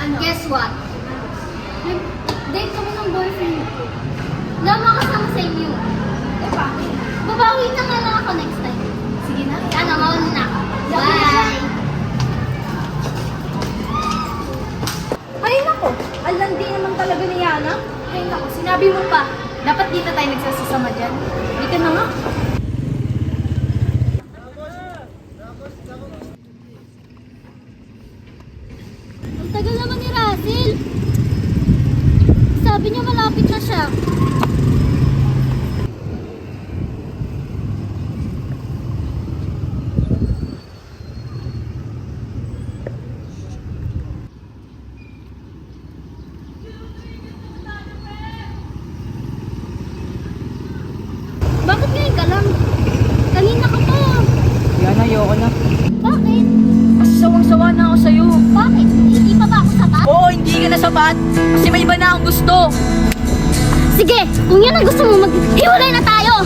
And guess what? Date kami ng boyfriend ko. Hindi ako makasama sa inyo. Eh, bakit? Babawi na nga lang ako next time. Sige na. Sana, mauna na ako. Bye! Ay, nako. Alandi naman talaga ni Yana. Ay, nako. Sinabi mo pa. Dapat dito tayo nagsasasama dyan. Hindi ka na nga. Ang tagal naman ni Russell. Sabi niya malapit na siya. Bakit ngayon ka lang? Kanina ka pa. Yana, ayoko na. Bakit? Kasi sawang-sawa na ako sa'yo. Bakit? Hindi pa ba ako sapat? Oo, hindi ka na sapat. Kasi may iba na akong gusto. Sige, kung yun ang gusto mo, maghiwalay na tayo!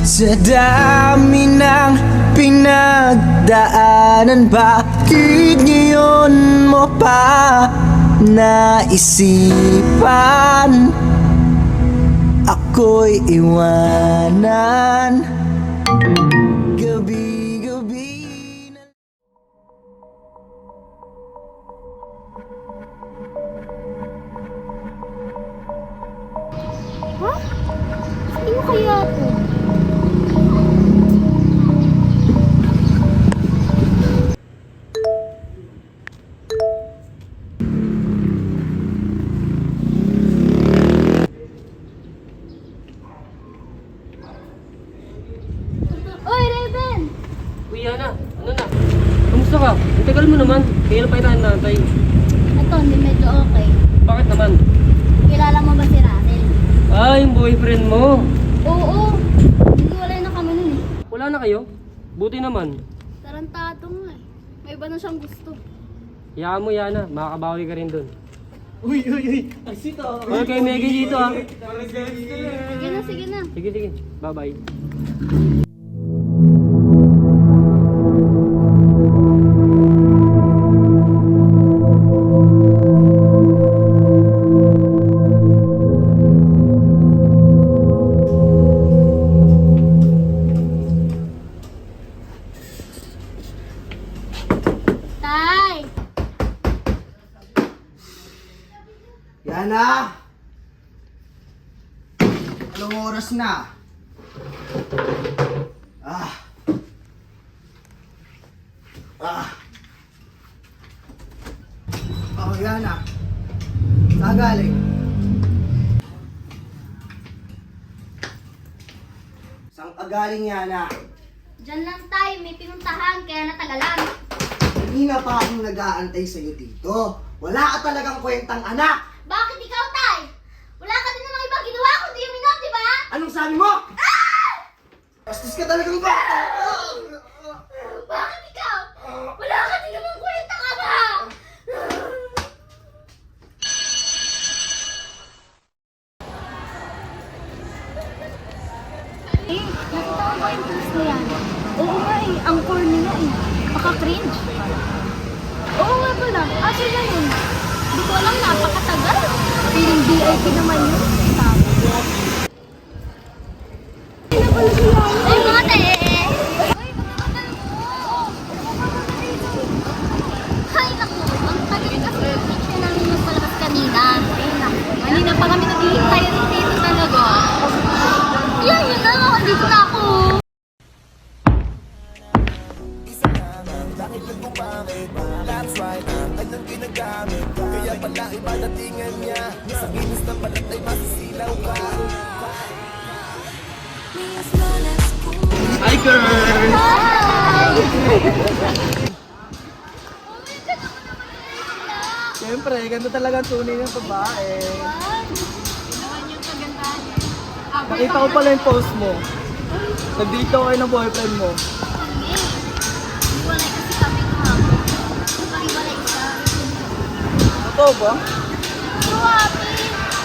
Sa dami ng pinagdaanan, bakit ngayon mo pa naisipan ako'y iwanan? Gabi-gabi na... Ha? Sino kaya to? Oy, Raven! Uy, Yana, ano na? Kamusta ka? Ang tagal mo naman. Kaya na pa kita nantay. Ito, hindi medyo okay. Bakit naman? Kilala mo ba si Russell? Ah, yung boyfriend mo. Oo, naghiwalay na kami nun eh. Wala na kayo? Buti naman. Tarantado nga eh. May iba na siyang gusto. Hayaan mo, Yana. Makakabawi ka rin dun. Uy! Asito! Okay, kay Meggy dito, ah. Sige na, sige na. Sige, sige. Bye-bye. Tay! Yana! Anong oras na? Ah! Oh, Yana. Saan galing? Saan ka galing, Yana? Diyan lang tayo, may pinuntahan, kaya natagalan. Kanina pa akong nag-aantay sa'yo dito. Wala ka talagang kwentang anak! Bakit ikaw, Tay? Wala ka din namang ibang ginawa kundi uminom, di ba? Anong sabi mo? Bastos ka talagang ba? Bakit ikaw? Wala ka din namang kwenta ka ba? Eh, nakita ko ba yung post na yan? Oo nga eh, ang corny nga eh. Paka-cringe. Oo nga pala, asa na yun? Hindi ko alam, napakatagal. Feeling VIP naman yun. Ay, mga te! Ay, naku. Ang tagal kasi picture namin magpalabas kanina. Ay, naku. Kanina pa kami naghihintay dito talaga. Yan, yun na. Dito na ako. Hi, girl! Siyempre, ganito talaga ang tunay ng babae. Nakita ko pala yung post mo. Nandito kayo ng boyfriend mo. Hiwalay kasi kami kahapon. Hiwalay siya. Totoo ba? Pero ate,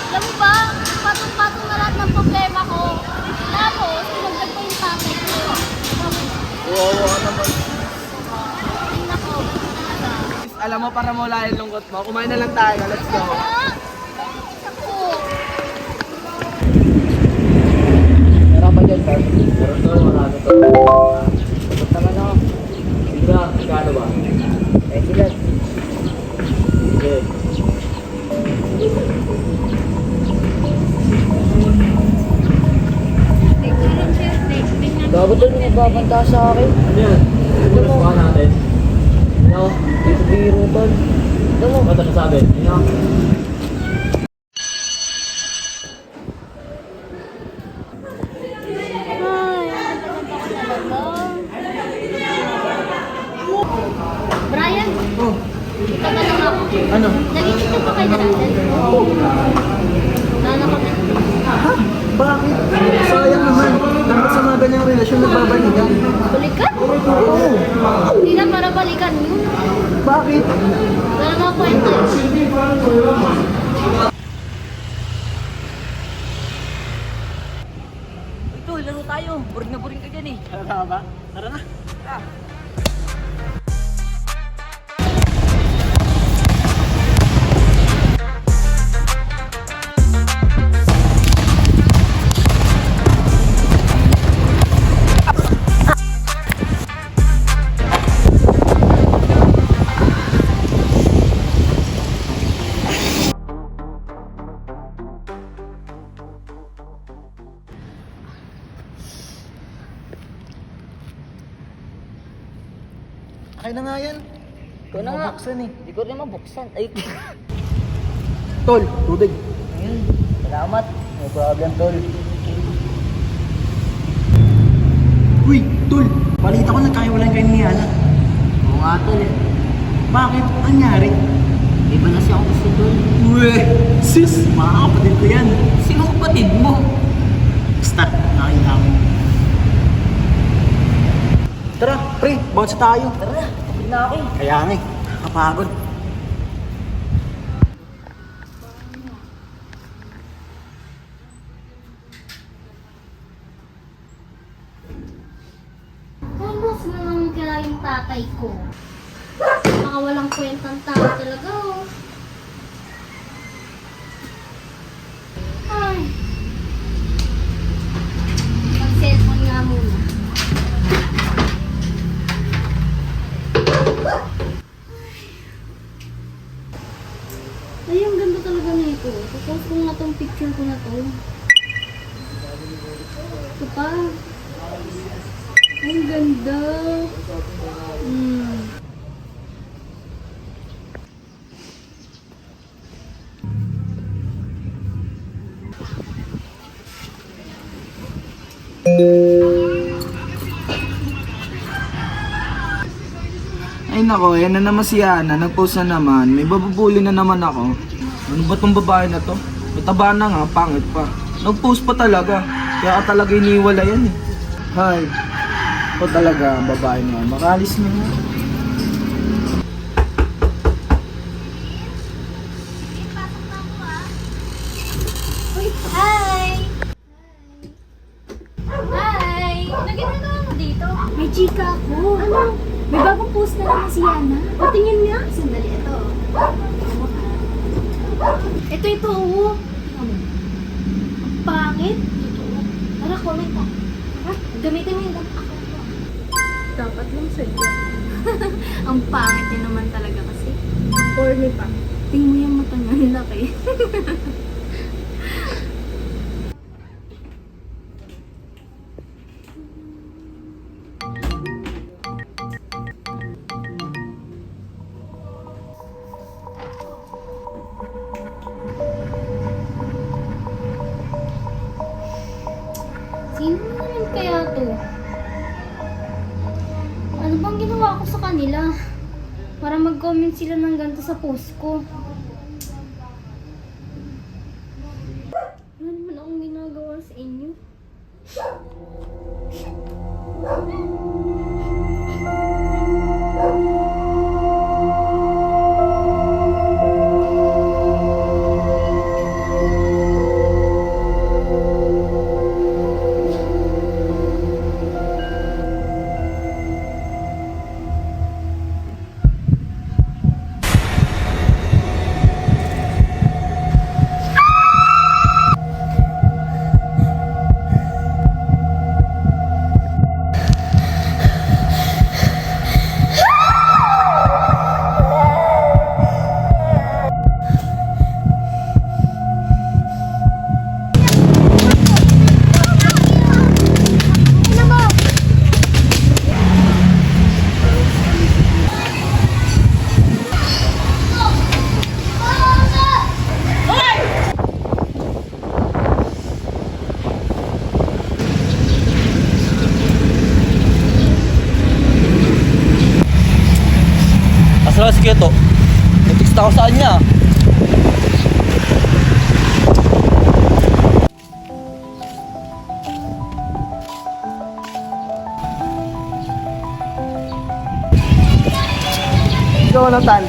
alam mo ba, patong-patong na lahat ng problema ko. Tapos, tinagdag ko yung tatay ko. Oo, naman. Ay, nako. alam mo, para mawala yung lungkot mo, kumain na lang tayo. Let's go. Ako. Meron pa dyan, Carl? Meron to, marami to. Tapos naman ako. Diba, kano ba? Eh, sila. Sige. Bago doon may nagbabanta sa akin. Ano yan? Ano mo? Natin. Ano? Dito biro tol. Ano? Ba't ano sabi? Ano? Brian, Oh, tatanong ako. ano? Nagiging pa kayo na natin? Oo. Lalo ko na. Bakit? Sayang naman. Dapat sa mga ganyang relasyon nagbabalikan. Balikan? Oo. Hindi na para balikan yun. Bakit? Wala mga kwento. Ito, laro tayo. Boring na boring ka dyan eh. Tara ba? Tara na. Akin na nga yan. Ikaw na nga. Mabuksan eh. Hindi ko rin mabuksan. Ay, Tol, tubig. ayun. Salamat. No problem, tol. Uy, Tol. Balita ko nagkaiwalan kayo ni Yana. Oo nga, tol eh. Bakit? Anyari? Iba na siya ako gusto, tol. Uwe, sis, mga kapatid ko yan. Sino kapatid mo? Basta, nakita mo. Tara, pre, bounce tayo. Tara na, kapit na ako eh. Kaya nga eh, kapagod. Almost na naman kaya yung tatay ko. Baka walang kwentang tao talaga, oh. Ay. Mag-cellphone nga muna. Ay, ang ganda talaga nito. Post ko nga tong picture ko na to. Ito pa. Ang ganda. Ay nako, yan na naman si Yana, nag-post na naman. May babubuli na naman ako. Ano ba tong babae na to? Mataba na nga, pangit pa. Nag-post pa talaga. Kaya ka talaga iniwala yan eh. Hay. Ito talaga ang babae niya. Makalis na nga. Uy, hi! Hi! Ano ginagawa mo dito? May chika ako. Ano? May bagong post na naman si Yana. O, tingin nga. Sandali, ito. Ito, oh. Ang pangit. Tara, comment ka. Ha? Gamitin mo yung Dapat lang sa'yo. Ang pangit niya naman talaga kasi. Ang corny pa. Tingnan mo yung mata niya, ang laki. Sino naman kaya to? Ano bang ginawa ko sa kanila? Para mag-comment sila ng ganito sa post ko. Ano naman akong ginagawa sa inyo? Saka si Keto. Nag-text ako sa kanya. Ikaw na, Tan.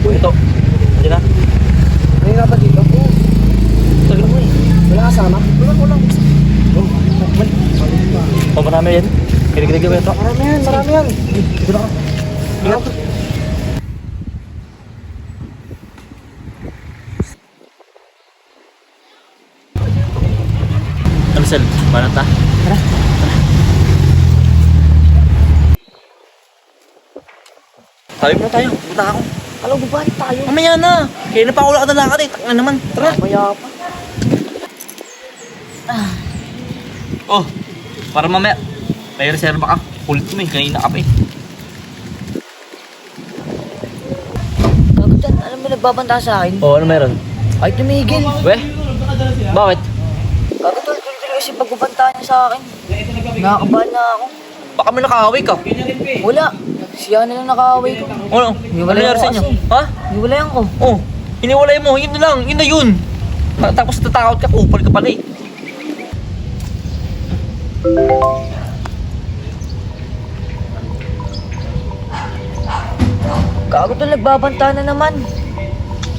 Keto. Nandiyan na. May nga ba dito? Tagal mo eh. Wala kasama? Wala. Oh, marami yan. Kinig-kinig mo ito. Marami yan. Dito na ka. Ingat. Ano, Sel? Paano ta? Tayo muna tayo. Punta ako. Alam mo ba tayo? Mamaya na. Kaya na pa ako lakad na lakad eh. Taka naman. Tara. Maya pa. Oh, para mamaya. May reserva ka. Kulit mo eh. Kanina ka pa eh. Gago, Tan. Alam mo nagbabanta sa akin? Oh, ano meron? Ay, tumigil. Weh? Bakit? Gago, Tol. Tuloy kasi pagbabanta niya sa akin. Nakakabahan na ako. Baka may nakahaway ka. Wala. Siya na lang nakaaway ko. Ano? Ano Hiwalay nangyari ako sa inyo? kasi. Ha? Hiwalayan ko. Oh, hiniwalay mo. Yun na lang. Yun na yun. Tapos tatakot ka. Kupal ka pala eh. Gago, Tol. Nagbabanta na naman.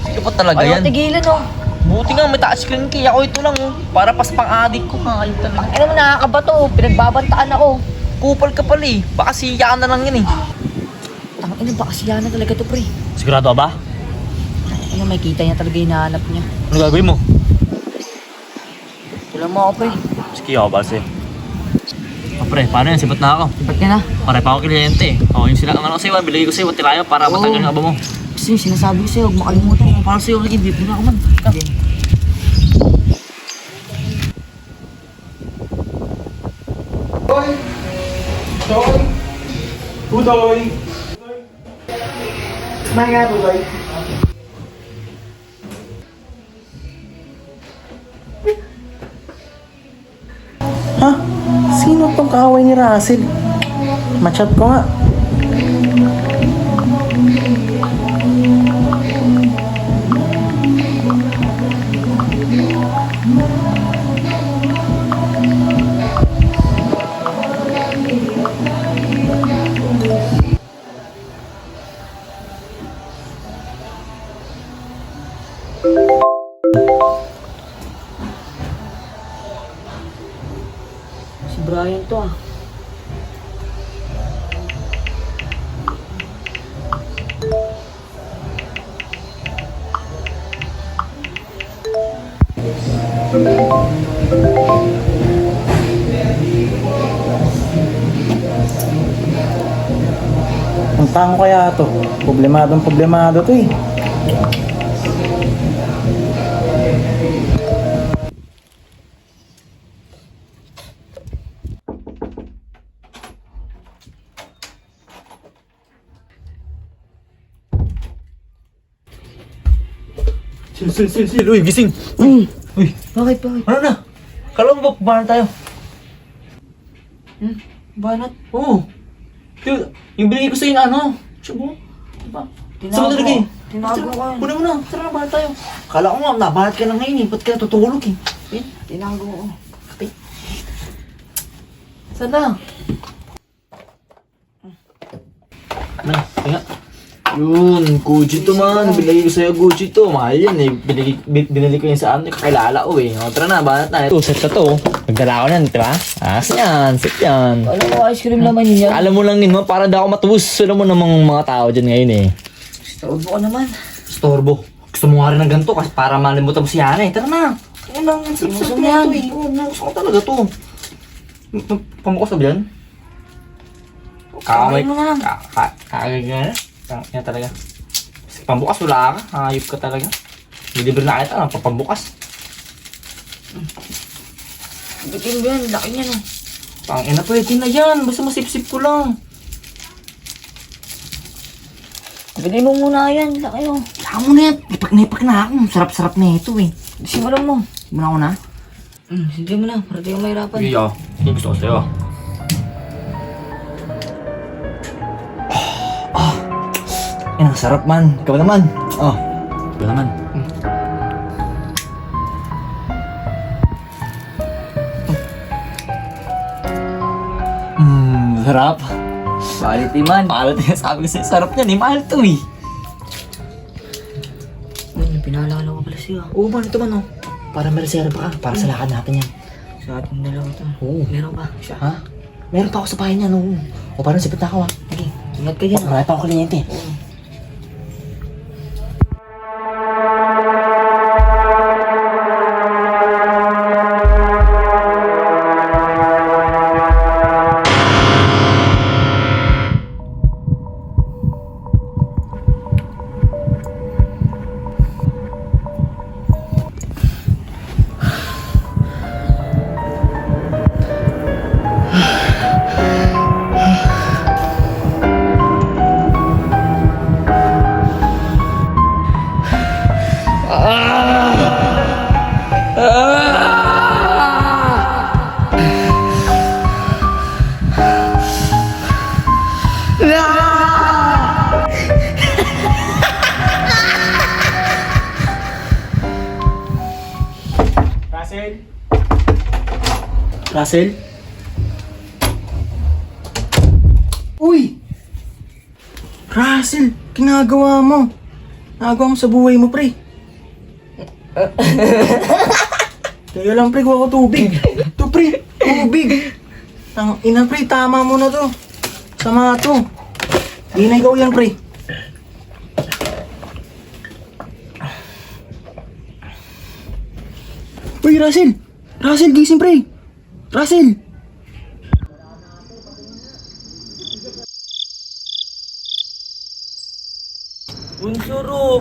Ito pa talaga Ayaw yan. tigilan, oh. Buti nga may touchscreen kaya ako ito lang oh. Para pas pang-addict ko nga. Ayun talaga. Ay naman, nakakabato. Pinagbabantaan ako. Kupal ka pala eh. Baka siya na lang yan eh. Tangina, baka siya na talaga to, pre. Sigurado ka ba? Ano, may kita niya talaga hinahanap niya. Ano gagawin mo? Wala mo ako, pre. Sige ako ba sa'yo? Oh, pre, paano yan? Sibat na ako. Ba't ka na? Pare pa ako kliyente eh. Oh, yung sila ang ano sa'yo, bilagay ko sa'yo, tirayo para Oo. matagal yung aba mo. Kasi sinasabi ko sa'yo, huwag makalimutan. Oh, para sa'yo, hindi po na ako man. Hindi. Tudoy! May nga, Tudoy. Ha? Sino tong kaaway ni Russell? Machat ko nga. Si Brian to, ah. Ang tango kaya to? Problemado to eh. Sil. Uy, gising. Uy, Uy, bakit? ano na? Kala mo ba pumahan tayo? Banat? Oo. Yung binigay ko sa'yo na ano. Siya mo. Diba? Saan mo nalagay? Tinago ko yun. Kunin mo na. Tara na, bahan tayo. Kala ko nga, nabahat ka na ngayon eh. Ba't ka natutulog eh? Eh, Tinago ko. saan na? Ano? Tinga. Yun, Gucci to man. Binigay ko sa'yo Gucci to. Mahal yan eh. Binili ko yan sa ano, kakilala ko eh. O, tara na, banat na. Ito, set na to. Nagdala ko yan, di ba? Yan, set yan. Alam mo, ice cream naman yun yan. Alam mo lang yun, no? Para daw ako matubos. Alam mo namang mga tao dyan ngayon eh. Storbo ka naman. Storbo. Gusto mo nga rin ng ganito kasi para malimutan mo si Yana eh. Tara na. Ano lang, Gusto mo na yan. ito eh. Oo, gusto ko talaga to. Pamukas na ba yan? Kakain mo na lang. Kakagay yan talaga. Kasi pambukas wala ka. Hayop ka talaga. Nilibre na kita lang. Papambukas. Bitin mo yan, laki niya no. Pangina pwede na yan. Basta masipsip ko lang. Bigay mo muna yan, laki oh. Saka mo na yan. Ipak na ako. Sarap-sarap na ito eh. Simulan mo. Muna ako na. Sige mo na, para di ka mahirapan. Iya. Yung gusto ko sa'yo. Yan, ang sarap man. Ikaw naman. Oh. Ito naman. Sarap. Quality man. Mahal din. Sabi ko sa'yo, sarap yan eh. Mahal to eh. Man, pinaalala ko pala siya. Oo man, ito man oh. Para may reserva ka. Para sa lakad natin yan. Sa ating dalawa to. Oo. Meron ba? Siya. Ha? Meron pa ako sa bahay niya no. O parang sipit na ako ha. Sige, ingat ka dyan. Marami pa ako kliyente. Russell? Uy! Russell, ginagawa mo? Nagawa mo sa buhay mo, pre. Kaya lang, pre, kuha ko tubig. Ito, pre, tubig. Ang ina, pre, tama mo na to. Sama to. Di na ikaw yan, pre. Uy, Russell! Russell, gising, pre! Russell! Bunsuro!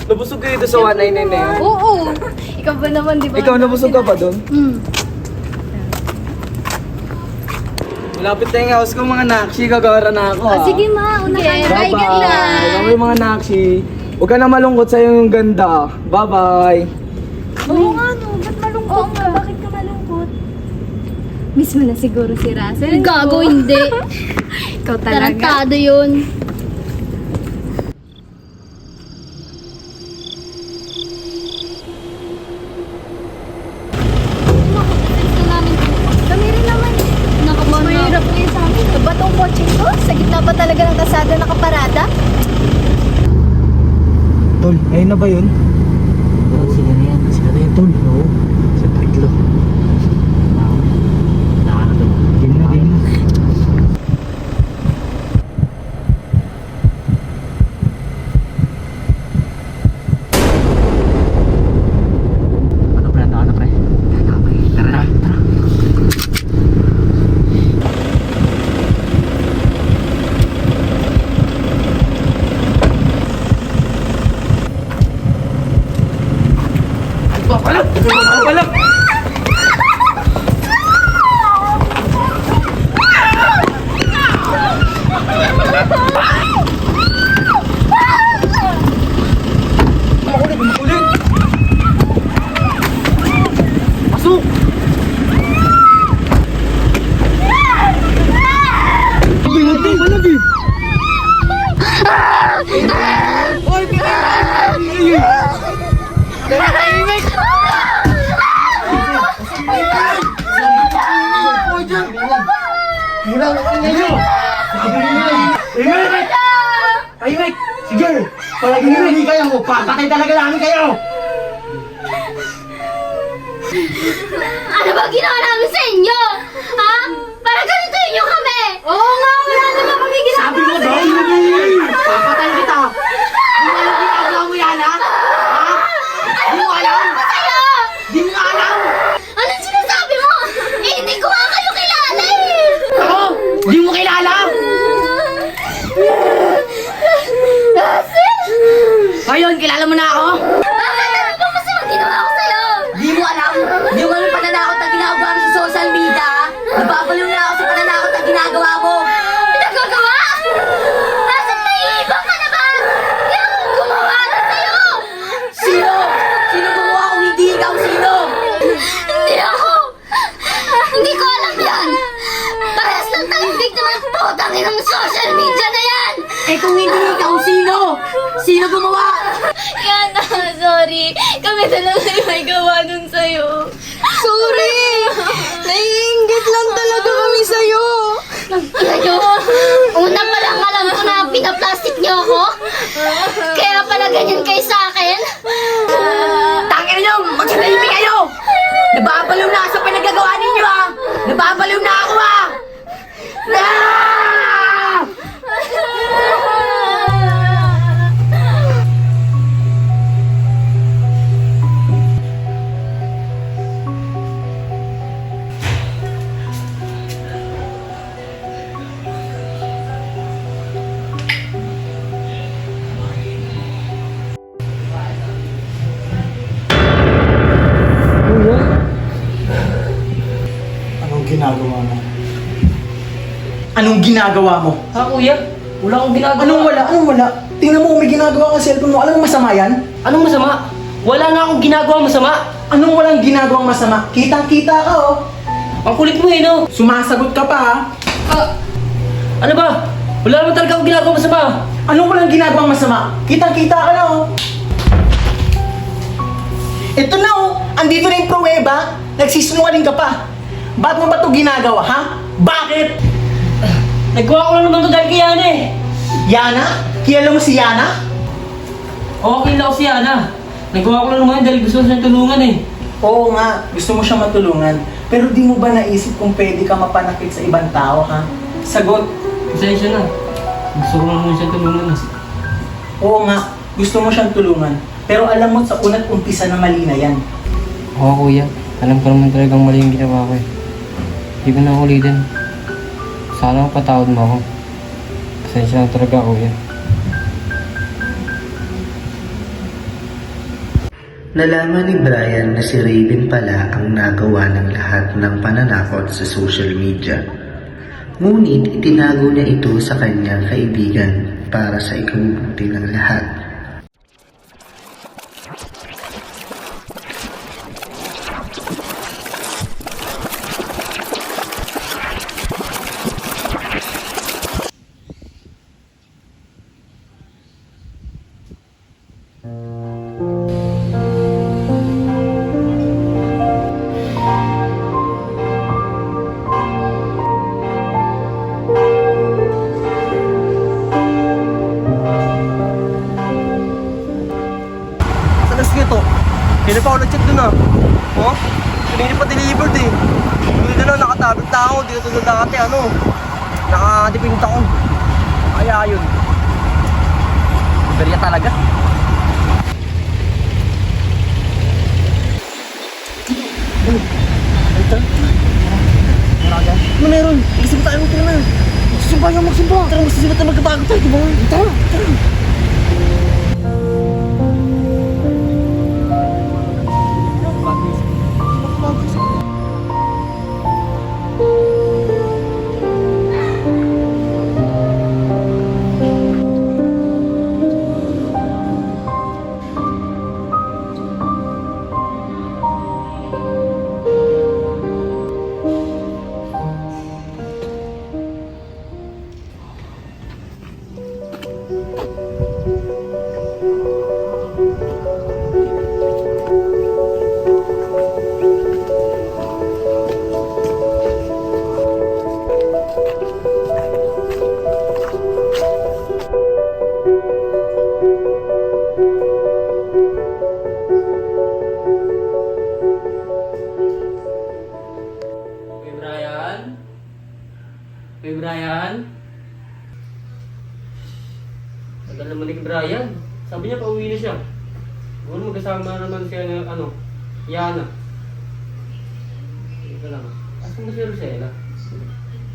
Nabusog kayo doon sa 199 na yun? Oo. Ikaw ba naman, di ba? Ikaw nabusog ka pa doon? Hmm. Malapit na yung house ko mga nakshi, gagawara na ako Ah, sige ma, una ka na. Bye, ganda. Kami mga nakshi. Huwag ka na malungkot sa'yo yung ganda. Bye-bye! Oo nga no, ba't malungkot ka? Bakit ka malungkot? Miss mo na siguro si Russell. Gago, hindi. Ikaw talaga. Tarantado yun. Kami rin naman. Nakabahan na. Mahirap kayo sa amin. Ito ba tong kotse ko? Sa gitna pa talaga ng kasada nakaparada? Tol, ayun na ba yun? Sige na yan. Sila na yung tol. Oo. Sa triklo. Naka na tol. Game na, game na. Ano pre? Ano pre? Tara na. Tara. Ay, Mike! Sige! Palagi na hindi kayo! Papatay talaga namin kayo! Ano ba ginawa namin sa inyo? Ha? Para ganito inyo kami! Oo nga, wala naman kami ginawa. Sabi mo daw! Papatay kita! Di mo alam ginagawa mo yan, ha? Ha? Di mo alam? Sa'yo! Di mo alam? Anong sinasabi mo? Eh, hindi ko nga kayo kilala eh! Ako? Di mo kilala? Ngayon, kilala mo na ako? Bakit? Ano ba masamang ginawa ko sa'yo? Di mo alam? Di mo alam pananakot na ginagawa mo sa social media? Di ba? kung hindi ikaw, sino? Sino gumawa? Yana, sorry. Kami talaga yung may gawa nun sa'yo. Sorry! Naiingit lang talaga kami sa'yo! Ano? Una pa lang alam ko na pinaplastic niyo ako. Kaya pala ganyan kayo sa akin. Tangin nyo! Magsalahimik kayo! Nababaliw na sa pinagagawa ninyo ha! Nababaliw na ako ha! Ah! Anong ginagawa mo? Anong ginagawa mo? Ha kuya? Wala akong ginagawa. Anong wala? Anong wala? Tingnan mo, may ginagawa ka sa cellphone mo. Alam mo masama yan? Anong masama? Wala nga akong ginagawa masama. Anong walang ginagawang masama? Kitang-kita ka, oh. Ang kulit mo eh, no? Sumasagot ka pa, ha? Ano ba? Wala naman talaga akong ginagawa masama. Anong walang ginagawang masama? Kitang-kita ka na, oh. Ito na, oh. Andito na yung pruweba. Nagsisinungaling ka pa. Ba't mo ba ito ginagawa, ha? Bakit? Nagawa ko lang naman to dahil kay Yana eh. Yana? Kilala mo si Yana? Okay lang ako si Yana. Nagawa ko lang naman dahil gusto ko siyang tulungan eh. Oo nga, gusto mo siya matulungan. Pero di mo ba naisip kung pwede ka mapanakit sa ibang tao, ha? Sagot. Pasensya na. Gusto ko lang naman siyang tulungan eh. Oo nga, gusto mo siyang tulungan. Pero alam mo, sa una't umpisa na mali na yan. Oo kuya. Alam ko naman talagang mali yung ginawa ko eh. Hindi ko na ulitin. Sana mapatawad mo ako. Pasensya na talaga kuya. Nalaman ni Brian na si Raven pala ang nagawa ng lahat ng pananakot sa social media. Ngunit itinago niya ito sa kanyang kaibigan para sa ikabubuti ng lahat. Alas nito. Kailan pa ako nag-check dun ah. Oh? Kanina pa delivered eh. Dito na nakatabit na ako. Dito sa dati ano. Nakadipinta ko. Kaya yun. Berya talaga. Ano meron? Magsimba tayo ng na. Magsimba yung magsimba. Tara magsisimba tayo magkabago tayo. Diba? Tara. Tara. Hey Brian? Tagal naman ni Brian. Sabi niya pauwi na siya. Siguro magkasama naman siya ng Yana. Ito lang. Asan ba si Rosella?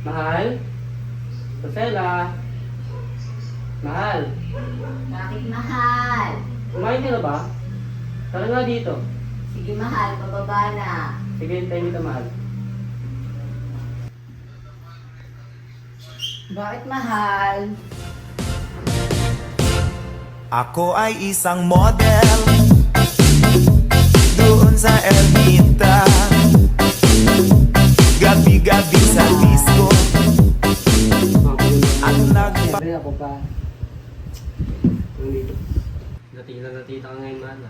Mahal? Rosella? Mahal? Bakit mahal? Kumain ka na ba? Tara nga dito. Sige mahal, pababa na. Sige, hintayin kita mahal. Bakit mahal? Ako ay isang model doon sa Ermita. Gabi-gabi sa disco at nagpa... Ako pa. tita ka ngayon, mahal.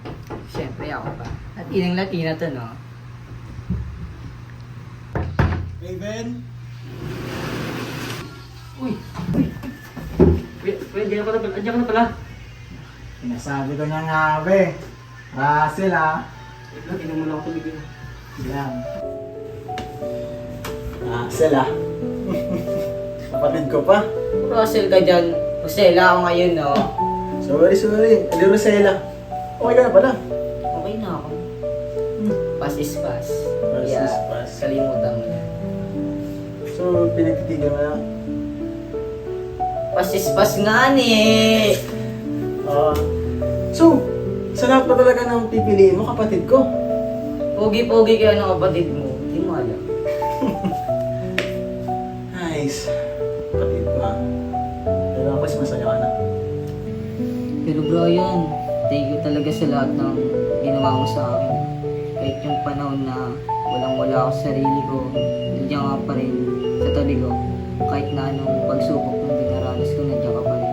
Siyempre ako pa. At inang Latina to, no? Raven? Kuya, andiyan ka na pala. Sinasabi ko na nga, be. Russell, ah. Wait lang, inom muna ako tubig yun. Yan. Russell, ah. Kapatid ko pa. Russell ka dyan. Rosella ako ngayon, no? Sorry. Ali Rosella. Okay ka na pala. Okay na ako. Pass is pass. Pass Yeah, is pass. Kalimutan mo yan. So, pinagtitigan mo na. Pass is pass nga, ni. So, sa lahat pa talaga ng pipiliin mo, kapatid ko. Pogi-pogi kayo ng kapatid mo. Hindi mo alam. Nice. Kapatid ko, ah. Pero ako mas masaya ka na. Pero Brian, thank you talaga sa lahat ng ginawa mo sa akin. Kahit yung panahon na walang-wala ako sa sarili ko, nandiyan ka pa rin sa tabi ko. Kahit na anong pagsubok mong dinaranas ko, nandiyan ka pa rin.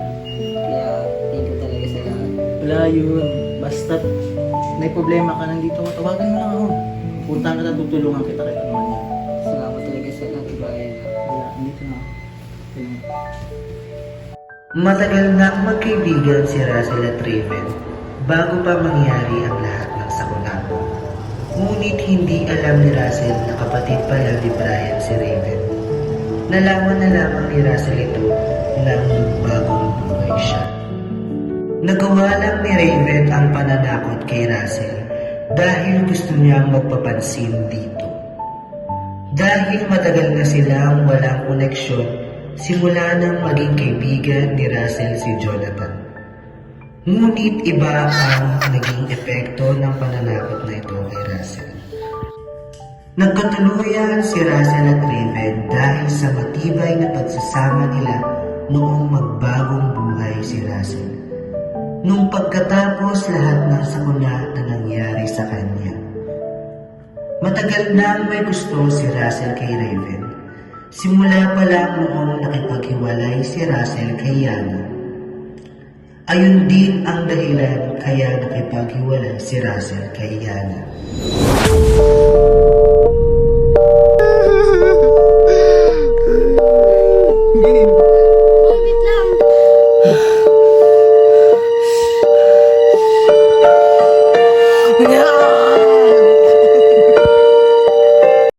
Kaya thank you talaga sa lahat. Wala yun. Basta't may problema ka nandito, tawagan mo lang ako. Punta ka na, tutulungan kita kahit ano man yan. Salamat talaga sa lahat, Brian. Wala, andito na ako. Tingnan. Matagal nang magkaibigan si Russell at Raven bago pa mangyari ang lahat ng sakuna. Ngunit hindi alam ni Russell na kapatid pala ni Brian si Raven. Nalaman na lamang ni Russell ito nang bagong buhay siya. Nagawa lang ni Raven ang pananakot kay Russell dahil gusto niyang magpapansin dito. Dahil matagal na silang walang koneksyon simula nang maging kaibigan ni Russell si Jonathan. Ngunit iba ang naging epekto ng pananakot na ito kay Russell. Nagkatuluyan si Russell at Raven dahil sa matibay na pagsasama nila noong magbagong buhay si Russell. Nung pagkatapos lahat ng sakuna na nangyari sa kanya. Matagal nang may gusto si Russell kay Raven. Simula pa lang noong nakipaghiwalay si Russell kay Yana. Ayun din ang dahilan kaya nakipaghiwalay si Russell kay Yana. Wait lang.